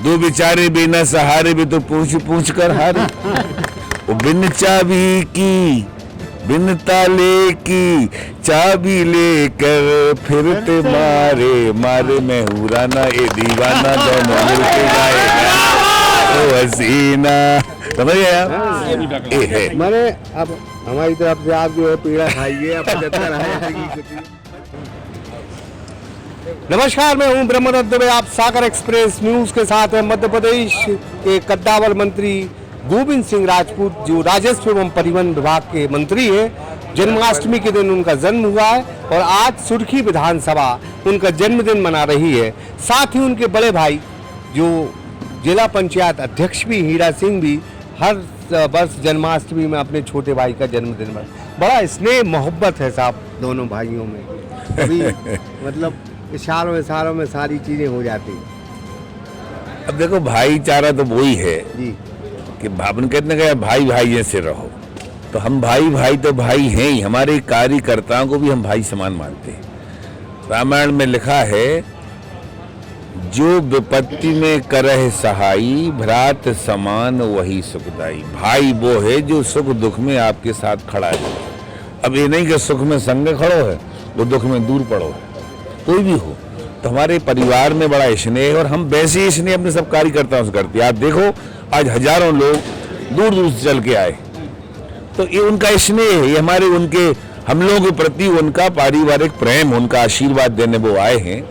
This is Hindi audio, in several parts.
दो बेचारे बिना सहारे भी तो पूछ पूछ कर हारे। वो बिन चाबी की बिन ताले की चाबी लेकर फिरते मारे मारे मैं हुराना ए दीवाना दोनों मिलके गाए ओ हसीना। समझ गया ये है। मैंने अब हमारी तरफ से आप जो है पेड़ा खाइए। आप 75 है। नमस्कार, मैं हूं ब्रह्मदत्त दुबे। आप सागर एक्सप्रेस न्यूज के साथ हैं। मध्य प्रदेश के कद्दावर मंत्री गोविंद सिंह राजपूत जो राजस्व एवं परिवहन विभाग के मंत्री हैं, जन्माष्टमी के दिन उनका जन्म हुआ है और आज सुर्खी विधानसभा उनका जन्मदिन मना रही है। साथ ही उनके बड़े भाई जो जिला पंचायत अध्यक्ष भी हीरा सिंह भी हर वर्ष जन्माष्टमी में अपने छोटे भाई का जन्मदिन मना। बड़ा स्नेह मोहब्बत है साहब दोनों भाइयों में। अभी मतलब इशारों में सारी चीजें हो जाती हैं। अब देखो भाईचारा तो वही है जी कि भावन कहते हैं भाई भाई जैसे रहो। तो हम भाई भाई तो भाई हैं ही, हमारे कार्यकर्ताओं को भी हम भाई समान मानते हैं। रामायण में लिखा है जो विपत्ति में करह सहाई भ्रात समान वही सुखदाई। भाई वो है जो सुख दुख में आपके साथ खड़ा है। अब ये नहीं कि सुख में संग खड़ो है वो दुख में दूर पड़ो है, कोई भी हो। तो हमारे परिवार में बड़ा स्नेह है और हम वैसे ही स्नेह अपने सब कार्यकर्ताओं से करते हैं। आप देखो आज हजारों लोग दूर दूर से चल के आए, तो ये उनका स्नेह है, ये हमारे उनके हम लोगों के प्रति उनका पारिवारिक प्रेम, उनका आशीर्वाद देने वो आए हैं।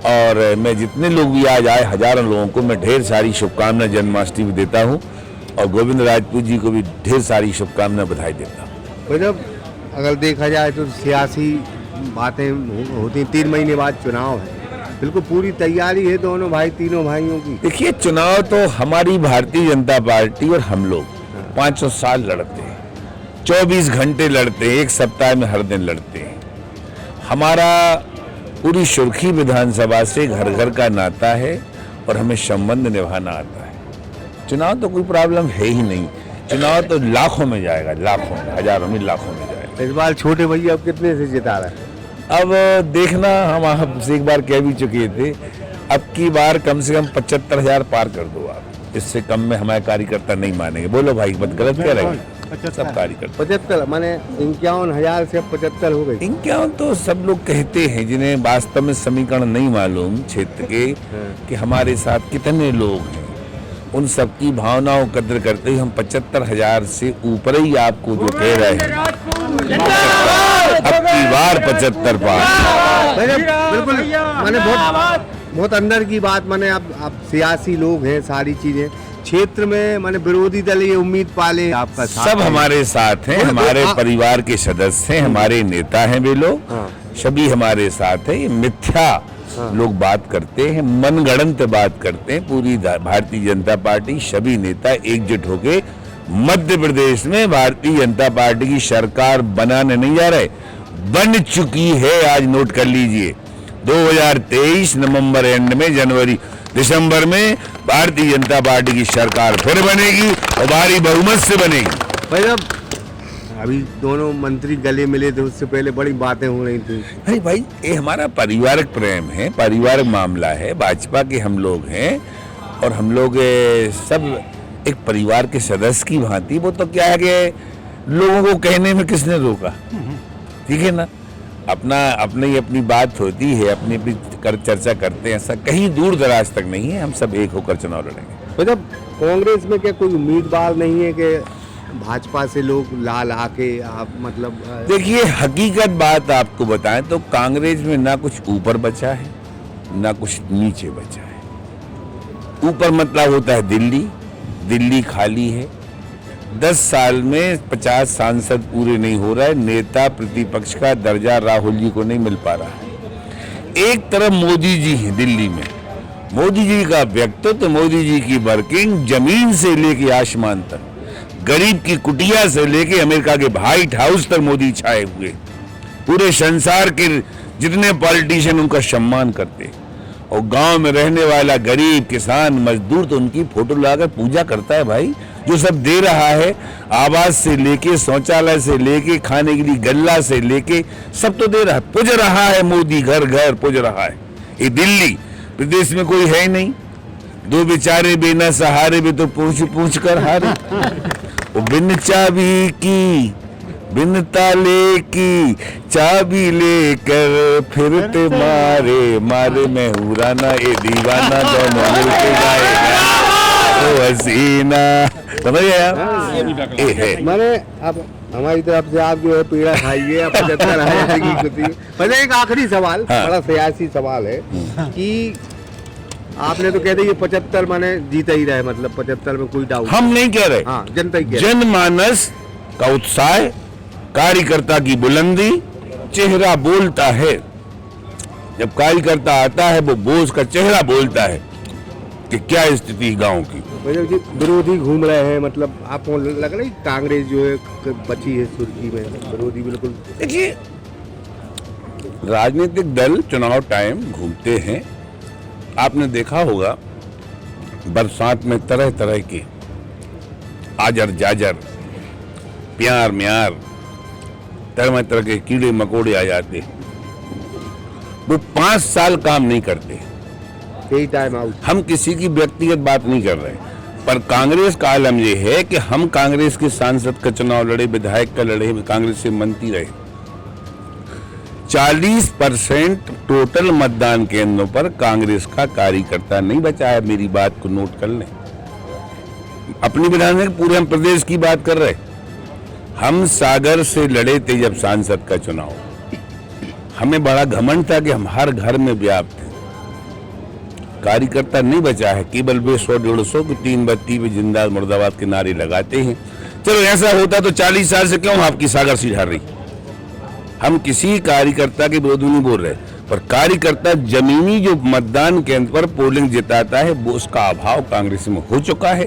और मैं जितने लोग भी आज आए हजारों लोगों को मैं ढेर सारी शुभकामनाएं जन्माष्टमी देता हूँ और गोविंद राजपूत जी को भी ढेर सारी शुभकामनाएं बधाई देता हूँ। जब अगर देखा जाए तो सियासी बातें होती, 3 महीने बाद चुनाव है, बिल्कुल पूरी तैयारी है दोनों भाई तीनों भाइयों की। देखिए चुनाव तो हमारी भारतीय जनता पार्टी और हम लोग 500 साल लड़ते हैं, 24 घंटे लड़ते हैं, एक सप्ताह में हर दिन लड़ते हैं। हमारा पूरी सुर्खी विधानसभा से घर घर का नाता है और हमें संबंध निभाना आता है। चुनाव तो कोई प्रॉब्लम है ही नहीं। चुनाव तो लाखों में जाएगा, लाखों में, हजारों में, लाखों में जाएगा। इस बार छोटे भैया अब कितने से जिता रहे हैं? अब देखना, हम आपसे एक बार कह भी चुके थे, अब की बार कम से कम 75,000 पार कर दो आप। इससे कम में हमारे कार्यकर्ता नहीं मानेंगे। बोलो भाई, बात गलत कह रहे हैं सब कार्यकर्ता। 75 माने 51,000 से 75 हो गई। 51 तो सब लोग कहते हैं जिन्हें वास्तव में समीकरण नहीं मालूम क्षेत्र के कि हमारे साथ कितने लोग हैं। उन सबकी भावनाओं को कदर करते हुए हम 75,000 से ऊपर ही आपको जो कह रहे हैं अब की बार 75 पार। बिल्कुल मैंने बहुत अंदर की बात, मैंने आप सियासी लोग हैं, सारी चीजें क्षेत्र में मैंने विरोधी दल ये उम्मीद पाले आपका साथ सब हमारे साथ हैं, हमारे परिवार के सदस्य हैं, हमारे नेता हैं, वे लोग सभी हमारे साथ हैं। ये मिथ्या लोग बात करते हैं, मनगढ़ंत बात करते हैं। पूरी भारतीय जनता पार्टी सभी नेता एकजुट होके मध्य प्रदेश में भारतीय जनता पार्टी की सरकार बनाने नहीं जा रहे, बन चुकी है। आज नोट कर लीजिए 2023 नवंबर एंड में, जनवरी दिसंबर में भारतीय जनता पार्टी की सरकार फिर बनेगी और भारी बहुमत से बनेगी। भाई साहब अभी दोनों मंत्री गले मिले थे, उससे पहले बड़ी बातें हो रही थी। अरे भाई ये हमारा पारिवारिक प्रेम है, पारिवारिक मामला है। भाजपा के हम लोग हैं और हम लोग सब एक परिवार के सदस्य की भांति। वो तो क्या है कि लोगों को कहने में किसने रोका, ठीक है ना। अपनी बात होती है, अपनी कर चर्चा करते हैं। ऐसा कहीं दूर दराज तक नहीं है, हम सब एक होकर चुनाव लड़ेंगे। मतलब कांग्रेस में क्या कोई उम्मीदवार नहीं है कि भाजपा से लोग ला के आप मतलब? देखिए हकीकत बात आपको बताएं तो कांग्रेस में ना कुछ ऊपर बचा है ना कुछ नीचे बचा है। ऊपर मतलब होता है दिल्ली खाली है। 10 साल में 50 सांसद पूरे नहीं हो रहा है। नेता प्रतिपक्ष का दर्जा राहुल जी को नहीं मिल पा रहा है। एक तरफ मोदी जी हैं दिल्ली में, मोदी जी का व्यक्तित्व, मोदी जी की वर्किंग जमीन से लेके आसमान तक, गरीब की कुटिया से लेके अमेरिका के व्हाइट हाउस तक मोदी छाए हुए। पूरे संसार के जितने पॉलिटिशियन उनका सम्मान करते और गांव में रहने वाला गरीब किसान मजदूर तो उनकी फोटो लगाकर पूजा करता है। भाई जो सब दे रहा है, आवास से लेके शौचालय से लेके खाने के लिए गल्ला से लेके सब तो दे रहा है, पूज रहा है मोदी, घर घर पूज रहा है। ये दिल्ली प्रदेश में कोई है ही नहीं। दो बेचारे बिना सहारे भी तो पूछ पूछ कर हारे। वो बिन चाबी की बिन ताले की चाबी लेकर फिरते मारे मारे मैं हुराना ए दीवाना दोनों मिलके गाए ओ हसीना। समझ गया ये है। मैंने अब हमारी तरफ से आप जो है पेड़ा खाइए, आप 75,000 की खुशी। पहले एक आखिरी सवाल, हाँ। बड़ा सियासी सवाल है कि आपने तो कहते ये 75 माने जीता ही रहे, मतलब 75 में कोई डाउट। हम नहीं कह रहे, हाँ, जनता ही कह रही। जनमानस का उत्साह, कार्यकर्ता की बुलंदी, चेहरा बोलता है। जब कार्यकर्ता आता है वो बोझ का चेहरा बोलता है कि क्या स्थिति गांव की। मतलब जी विरोधी घूम रहे हैं, मतलब आपको लग रहा है कि कांग्रेस जो है बची है सुर्खी में, विरोधी बिल्कुल। देखिए, राजनीतिक दल चुनाव टाइम घूमते हैं। आपने देखा होगा बरसात में तरह तरह के आजर जाजर, प्यार म्यार, तरह तरह के कीड़े मकोड़े आ जाते हैं। वो 5 साल काम नहीं करते। यही टाइम आउट। हम किसी की व्यक्तिगत बात नहीं कर रहे, पर कांग्रेस का आलम यह है कि हम कांग्रेस के सांसद का चुनाव लड़े, विधायक का लड़े, कांग्रेस से मंत्री रहे। 40% टोटल मतदान केंद्रों पर कांग्रेस का कार्यकर्ता नहीं बचा है। मेरी बात को नोट कर लें। अपनी विधानसभा पूरे हम प्रदेश की बात कर रहे। हम सागर से लड़े थे जब सांसद का चुनाव, हमें बड़ा घमंड था कि हम हर घर में व्याप्त हैं। कार्यकर्ता नहीं बचा है, केवल वे 100-150 की 3 बत्ती पे जिंदाबाद मुर्दाबाद के नारे लगाते हैं। चलो ऐसा होता तो 40 साल से क्यों आपकी सागर सीट हार रही। हम किसी कार्यकर्ता के विरोध नहीं बोल रहे, पर कार्यकर्ता जमीनी जो मतदान केंद्र पर पोलिंग जिताता है वो उसका अभाव कांग्रेस में हो चुका है।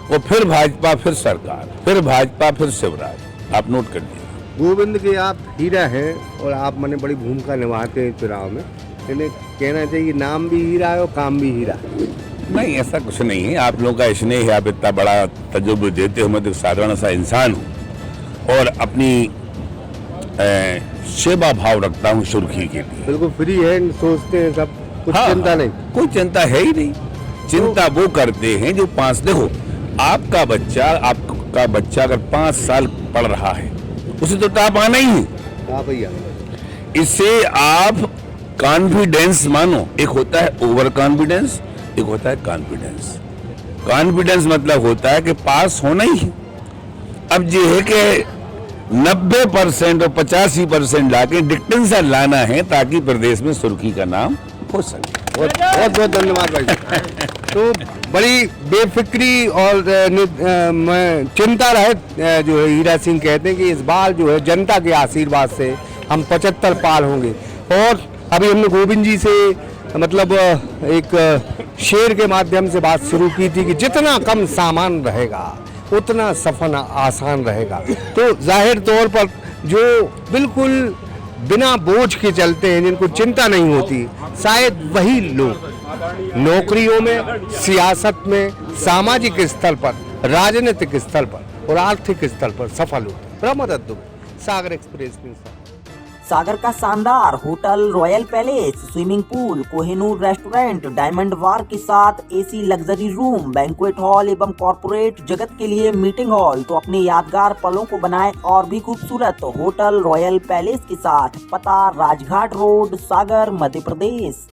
और फिर भाजपा, फिर सरकार, फिर भाजपा, फिर शिवराज। आप नोट कर लीजिए। गोविंद के आप हीरा हैं और आप मैंने बड़ी भूमिका निभाते हैं चुनाव में, इन्हें कहना चाहिए नाम भी हीरा है और काम भी हीरा है। नहीं, ऐसा कुछ नहीं है। आप लोगों का स्नेह है, आप इतना बड़ा तजुर्बा देते हो। मैं तो साधारण सा इंसान हूँ और अपनी सेवा भाव रखता हूँ सुर्खी के लिए। बिल्कुल फ्री है, सोचते हैं सब कुछ। हाँ, चिंता नहीं, कोई चिंता है ही नहीं। चिंता वो करते हैं जो 5, देखो आपका बच्चा अगर 5 साल पढ़ रहा है उसे तो टॉप आना ही है। हाँ भैया, इससे आप कॉन्फिडेंस मानो। एक होता है ओवर कॉन्फिडेंस, एक होता है कॉन्फिडेंस। कॉन्फिडेंस मतलब होता है कि पास होना ही है। अब ये है कि 90% और 85% लाके डिस्टिंक्शन लाना है ताकि प्रदेश में सुर्खी का नाम हो सके। बहुत बहुत धन्यवाद भाई। तो बड़ी बेफिक्री और चिंता रहे जो है हीरा सिंह कहते हैं कि इस बार जो है जनता के आशीर्वाद से हम 75 पार होंगे। और अभी हमने गोविंद जी से मतलब एक शेर के माध्यम से बात शुरू की थी कि जितना कम सामान रहेगा उतना सफर आसान रहेगा। तो जाहिर तौर पर जो बिल्कुल बिना बोझ के चलते हैं, जिनको चिंता नहीं होती, शायद वही लोग नौकरियों में, सियासत में, सामाजिक स्तर पर, राजनीतिक स्तर पर और आर्थिक स्तर पर सफल होते हैं। Brahmdutt Dubey, Sagar express news. सागर का शानदार hotel royal palace, swimming pool, Kohinoor restaurant, diamond bar के साथ AC luxury room, banquet hall एवं कॉर्पोरेट जगत के लिए मीटिंग हॉल। तो अपने यादगार पलों को बनाएं और भी खूबसूरत होटल रॉयल पैलेस के साथ। पता राजघाट रोड, सागर, मध्य प्रदेश।